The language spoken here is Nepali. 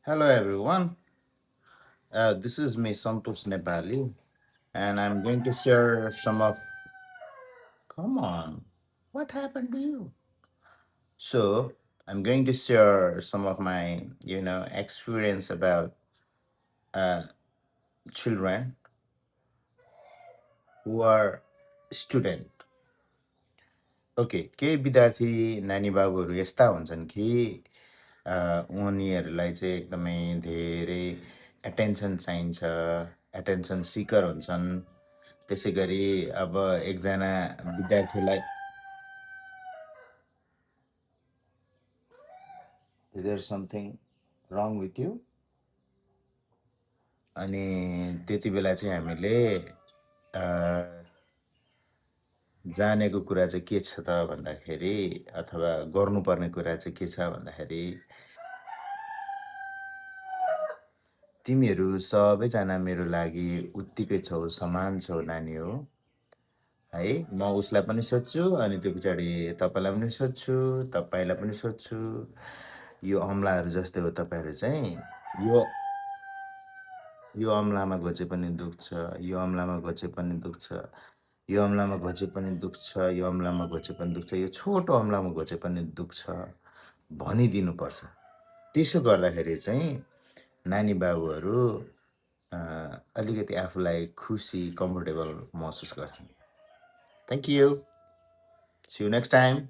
Hello everyone. This is me Santosh Nepali, and I'm going to share some of. Come on, what happened to you? So I'm going to share some of my experience about uh, children who are student. Okay केही विद्यार्थी नानी बाबुहरू यस्ता हुन्छन् कि उनीहरूलाई चाहिँ एकदमै धेरै एटेन्सन चाहिन्छ एटेन्सन सिकर हुन्छन् त्यसै गरी अब एकजना विद्यार्थीलाई is there something wrong with you अनि त्यति बेला चाहिँ हामीले जानेको कुरा चाहिँ के छ त भन्दाखेरि अथवा गर्नुपर्ने कुरा चाहिँ के छ भन्दाखेरि तिमीहरू सबैजना मेरो लागि उत्तिकै छौ समान छौ नानी हो है म उसलाई पनि सोध्छु अनि त्यो पछाडि तपाईँलाई पनि सोध्छु तपाईँलाई पनि सोध्छु यो अमलाहरू जस्तै हो तपाईँहरू चाहिँ यो यो अमलामा घोचे पनि दुख्छ यो अमलामा घोचे पनि दुख्छ यो अमलामा घोचे पनि दुख्छ यो अमलामा घोचे पनि दुख्छ यो छोटो अमलामा घोचे पनि दुख्छ भनिदिनुपर्छ त्यसो गर्दाखेरि चाहिँ नानी बाबुहरू अलिकति आफूलाई खुसी कम्फर्टेबल महसुस गर्छन् thank you see you next time